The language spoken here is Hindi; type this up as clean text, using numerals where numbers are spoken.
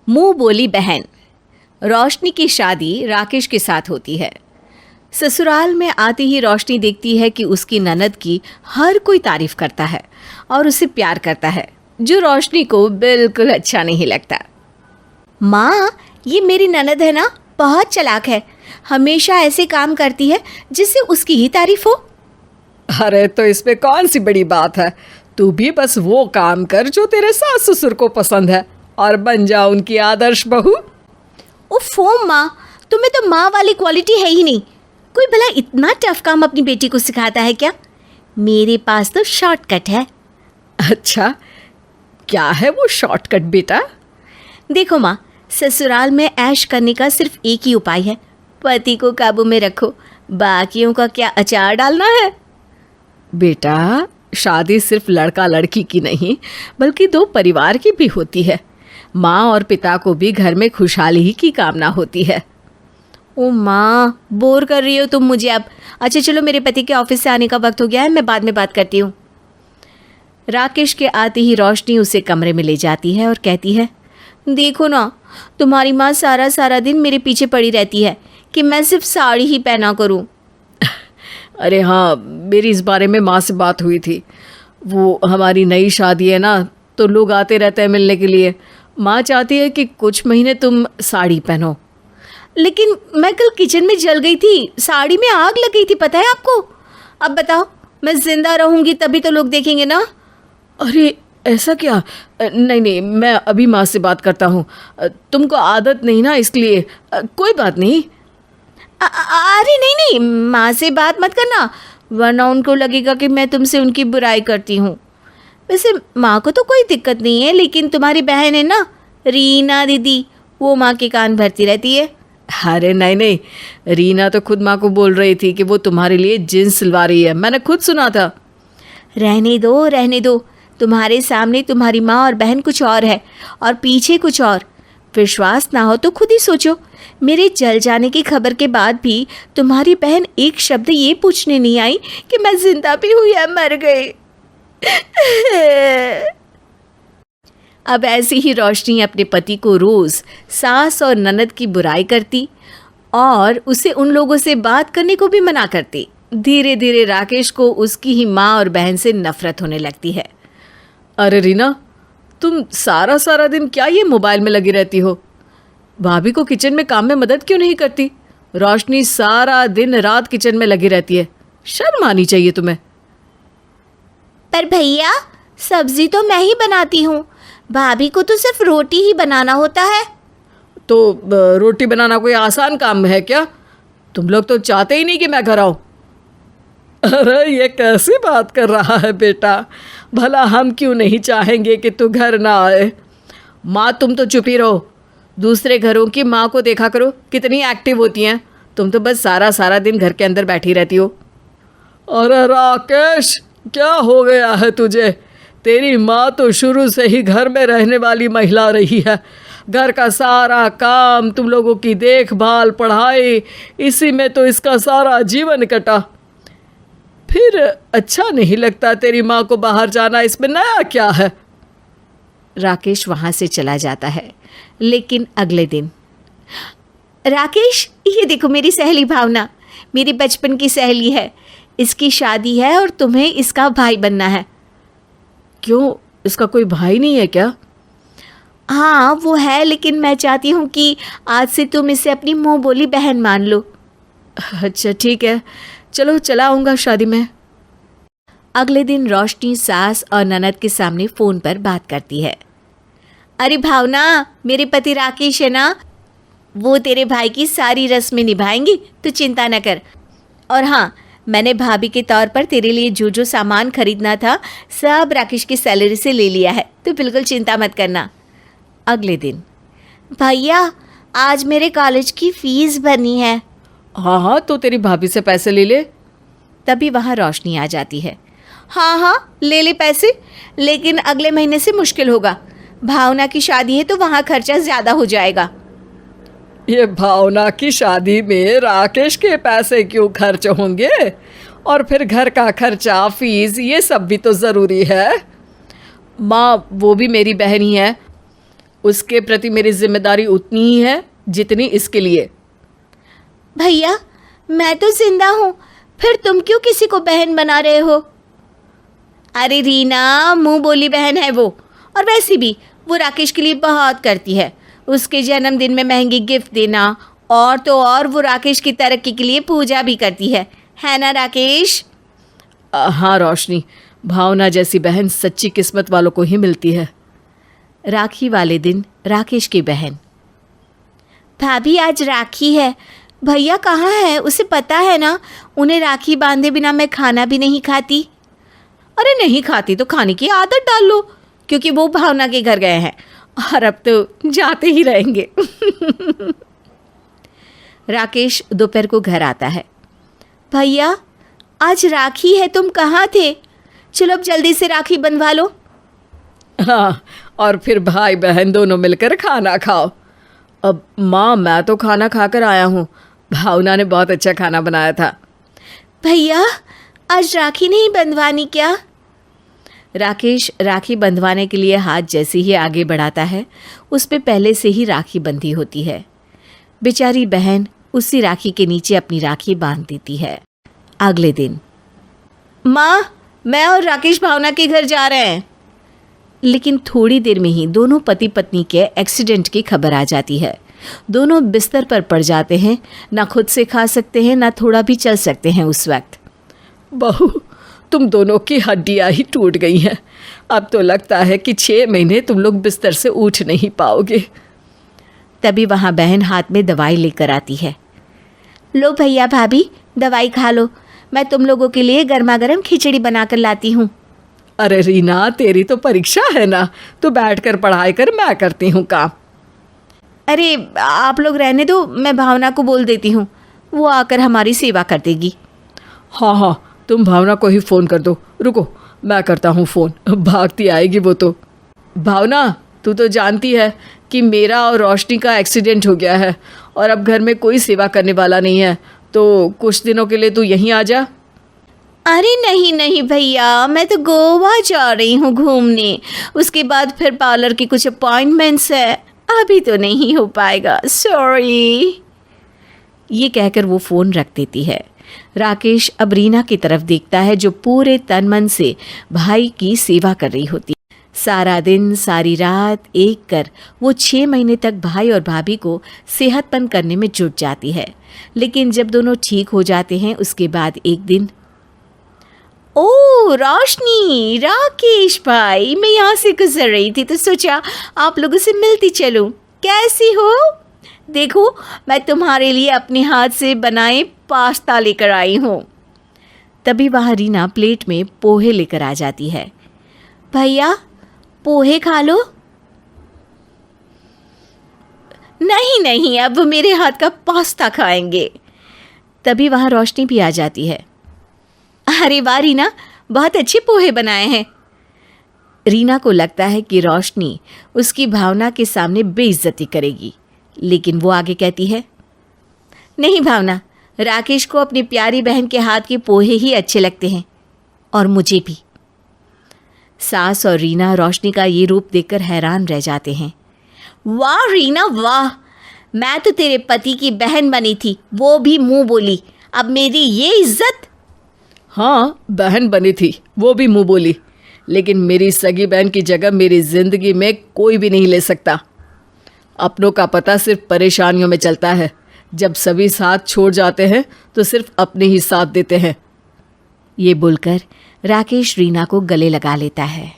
मुंह बोली बहन। रोशनी की शादी राकेश के साथ होती है। ससुराल में आते ही रोशनी देखती है कि उसकी ननद की हर कोई तारीफ करता है और उसे प्यार करता है, जो रोशनी को बिल्कुल अच्छा नहीं लगता। माँ, ये मेरी ननद है ना, बहुत चालाक है, हमेशा ऐसे काम करती है जिससे उसकी ही तारीफ हो। अरे तो इसमें कौन सी बड़ी बात है, तू भी बस वो काम कर जो तेरे सास ससुर को पसंद है और बन जा उनकी आदर्श बहू। उफ़ो माँ, तुम्हें तो माँ वाली क्वालिटी है ही नहीं। कोई भला इतना टफ काम अपनी बेटी को सिखाता है क्या? मेरे पास तो शॉर्टकट है। अच्छा, क्या है वो शॉर्टकट बेटा? देखो माँ, ससुराल में ऐश करने का सिर्फ एक ही उपाय है, पति को काबू में रखो, बाकियों का क्या अचार डालना है। बेटा, शादी सिर्फ लड़का लड़की की नहीं बल्कि दो परिवार की भी होती है। माँ और पिता को भी घर में खुशहाली की कामना होती है। ओ माँ, बोर कर रही हो तुम मुझे अब। अच्छा चलो, मेरे पति के ऑफिस से आने का वक्त हो गया है, मैं बाद में बात करती हूँ। राकेश के आते ही रोशनी उसे कमरे में ले जाती है और कहती है, देखो ना, तुम्हारी माँ सारा सारा दिन मेरे पीछे पड़ी रहती है कि मैं सिर्फ साड़ी ही पहना करूँ। अरे हाँ, मेरी इस बारे में माँ से बात हुई थी। वो हमारी नई शादी है ना, तो लोग आते रहते हैं मिलने के लिए। माँ चाहती है कि कुछ महीने तुम साड़ी पहनो। लेकिन मैं कल किचन में जल गई थी, साड़ी में आग लग गई थी, पता है आपको? अब बताओ, मैं जिंदा रहूंगी तभी तो लोग देखेंगे ना। अरे ऐसा क्या? नहीं नहीं, मैं अभी माँ से बात करता हूँ। तुमको आदत नहीं ना, इसलिए कोई बात नहीं। अरे नहीं नहीं, माँ से बात मत करना, वरना उनको लगेगा कि मैं तुमसे उनकी बुराई करती हूँ। वैसे माँ को तो कोई दिक्कत नहीं है, लेकिन तुम्हारी बहन है ना, रीना दीदी, वो माँ के कान भरती रहती है। अरे नहीं नहीं, रीना तो खुद माँ को बोल रही थी कि वो तुम्हारे लिए जींस सिलवा रही है, मैंने खुद सुना था। रहने दो रहने दो, तुम्हारे सामने तुम्हारी माँ और बहन कुछ और है और पीछे कुछ और। विश्वास ना हो तो खुद ही सोचो, मेरे जल जाने की खबर के बाद भी तुम्हारी बहन एक शब्द ये पूछने नहीं आई कि मैं जिंदा भी हूँ या मर गई। अब ऐसी ही रोशनी अपने पति को रोज़ सास और ननद की बुराई करती और उसे उन लोगों से बात करने को भी मना करती। धीरे धीरे राकेश को उसकी ही माँ और बहन से नफरत होने लगती है। अरे रीना, तुम सारा सारा दिन क्या ये मोबाइल में लगी रहती हो? भाभी को किचन में काम में मदद क्यों नहीं करती? रोशनी सारा दिन रात किचन में लगी रहती है, शर्म आनी चाहिए तुम्हें। पर भैया, सब्जी तो मैं ही बनाती हूँ, भाभी को तो सिर्फ रोटी ही बनाना होता है। तो रोटी बनाना कोई आसान काम है क्या? तुम लोग तो चाहते ही नहीं कि मैं घर आऊँ। अरे ये कैसी बात कर रहा है बेटा, भला हम क्यों नहीं चाहेंगे कि तू घर ना आए। माँ, तुम तो चुप ही रहो, दूसरे घरों की माँ को देखा करो, कितनी एक्टिव होती हैं। तुम तो बस सारा सारा दिन घर के अंदर बैठी रहती हो। अरे राकेश, क्या हो गया है तुझे? तेरी माँ तो शुरू से ही घर में रहने वाली महिला रही है। घर का सारा काम, तुम लोगों की देखभाल, पढ़ाई, इसी में तो इसका सारा जीवन कटा। फिर अच्छा नहीं लगता तेरी माँ को बाहर जाना, इसमें नया क्या है? राकेश वहाँ से चला जाता है। लेकिन अगले दिन, राकेश, ये देखो मेरी सहेली भावना, मेरी बचपन की सहेली है, इसकी शादी है और तुम्हें इसका भाई बनना है। क्यों, इसका कोई भाई नहीं है क्या? हाँ वो है, लेकिन मैं चाहती हूँ कि आज से तुम इसे अपनी मुँह बोली बहन मान लो। अच्छा ठीक है, चलो चला आऊँगा शादी में। अगले दिन रोशनी सास और ननद के सामने फ़ोन पर बात करती है। अरे भावना, मेरे पति राकेश है ना, वो तेरे भाई की सारी रस्में निभाएंगी, तो चिंता न कर। और हाँ, मैंने भाभी के तौर पर तेरे लिए जो जो सामान खरीदना था सब राकेश की सैलरी से ले लिया है, तो बिल्कुल चिंता मत करना। अगले दिन, भैया आज मेरे कॉलेज की फ़ीस भरनी है। हाँ हाँ, तो तेरी भाभी से पैसे ले ले। तभी वहाँ रोशनी आ जाती है। हाँ हाँ ले ले पैसे, लेकिन अगले महीने से मुश्किल होगा, भावना की शादी है तो वहाँ खर्चा ज़्यादा हो जाएगा। ये भावना की शादी में राकेश के पैसे क्यों खर्च होंगे? और फिर घर का खर्चा, फीस, ये सब भी तो ज़रूरी है। माँ, वो भी मेरी बहन ही है, उसके प्रति मेरी जिम्मेदारी उतनी ही है जितनी इसके लिए। भैया मैं तो जिंदा हूँ, फिर तुम क्यों किसी को बहन बना रहे हो? अरे रीना, मुंह बोली बहन है वो, और वैसे भी वो राकेश के लिए बहुत करती है। उसके जन्मदिन में महंगी गिफ्ट देना, और तो और वो राकेश की तरक्की के लिए पूजा भी करती है ना राकेश? हाँ रोशनी, भावना जैसी बहन सच्ची किस्मत वालों को ही मिलती है। राखी वाले दिन राकेश की बहन, भाभी आज राखी है, भैया कहाँ है? उसे पता है ना, उन्हें राखी बांधे बिना मैं खाना भी नहीं खाती। अरे नहीं खाती तो खाने की आदत डाल लो, क्योंकि वो भावना के घर गए हैं और अब तो जाते ही रहेंगे। राकेश दोपहर को घर आता है। भैया आज राखी है, तुम कहाँ थे? चलो अब जल्दी से राखी बंधवा लो। हाँ, और फिर भाई बहन दोनों मिलकर खाना खाओ। अब माँ, मैं तो खाना खाकर आया हूँ, भावना ने बहुत अच्छा खाना बनाया था। भैया आज राखी नहीं बंधवानी क्या? राकेश राखी बंधवाने के लिए हाथ जैसे ही आगे बढ़ाता है, उस पे पहले से ही राखी बंधी होती है। बेचारी बहन उसी राखी के नीचे अपनी राखी बांध देती है। अगले दिन, माँ मैं और राकेश भावना के घर जा रहे हैं। लेकिन थोड़ी देर में ही दोनों पति पत्नी के एक्सीडेंट की खबर आ जाती है। दोनों बिस्तर पर पड़ जाते हैं, ना खुद से खा सकते हैं ना थोड़ा भी चल सकते हैं। उस वक्त, बहू तुम दोनों की हड्डियाँ ही टूट गई हैं। अब तो लगता है कि 6 महीने तुम लोग बिस्तर से उठ नहीं पाओगे। तभी वहाँ बहन हाथ में दवाई लेकर आती है। लो भैया भाभी दवाई खा लो, मैं तुम लोगों के लिए गर्मा गर्म खिचड़ी बनाकर लाती हूँ। अरे रीना, तेरी तो परीक्षा है ना, तू बैठकर पढ़ाई कर, मैं करती हूँ काम। अरे आप लोग रहने दो, मैं भावना को बोल देती हूँ, वो आकर हमारी सेवा कर देगी। हाँ हाँ, तुम भावना को ही फ़ोन कर दो। रुको मैं करता हूँ फ़ोन, भागती आएगी वो तो। भावना, तू तो जानती है कि मेरा और रोशनी का एक्सीडेंट हो गया है और अब घर में कोई सेवा करने वाला नहीं है, तो कुछ दिनों के लिए तू यहीं आ जा। अरे नहीं नहीं भैया, मैं तो गोवा जा रही हूँ घूमने, उसके बाद फिर पार्लर की कुछ अपॉइंटमेंट्स है, अभी तो नहीं हो पाएगा, सॉरी। ये कहकर वो फ़ोन रख देती है। राकेश अब रीना की तरफ देखता है, जो पूरे तन मन से भाई की सेवा कर रही होती है। सारा दिन सारी रात एक कर वो 6 महीने तक भाई और भाभी को सेहतमंद करने में जुट जाती है। लेकिन जब दोनों ठीक हो जाते हैं, उसके बाद एक दिन, ओ रोशनी, राकेश भाई, मैं यहाँ से गुजर रही थी तो सोचा आप लोगों से मिलती चलूँ, कैसी हो? देखो मैं तुम्हारे लिए अपने हाथ से बनाए पास्ता लेकर आई हूँ। तभी वहाँ रीना प्लेट में पोहे लेकर आ जाती है। भैया पोहे खा लो। नहीं नहीं, अब मेरे हाथ का पास्ता खाएंगे। तभी वहाँ रोशनी भी आ जाती है। अरे वाह रीना, बहुत अच्छे पोहे बनाए हैं। रीना को लगता है कि रोशनी उसकी भावना के सामने बेइज्जती करेगी, लेकिन वो आगे कहती है, नहीं भावना, राकेश को अपनी प्यारी बहन के हाथ के पोहे ही अच्छे लगते हैं, और मुझे भी। सास और रीना रोशनी का ये रूप देखकर हैरान रह जाते हैं। वाह रीना वाह, मैं तो तेरे पति की बहन बनी थी, वो भी मुंह बोली, अब मेरी ये इज्जत। हाँ, बहन बनी थी, वो भी मुंह बोली, लेकिन मेरी सगी बहन की जगह मेरी ज़िंदगी में कोई भी नहीं ले सकता। अपनों का पता सिर्फ परेशानियों में चलता है, जब सभी साथ छोड़ जाते हैं तो सिर्फ अपने ही साथ देते हैं। ये बोलकर राकेश रीना को गले लगा लेता है।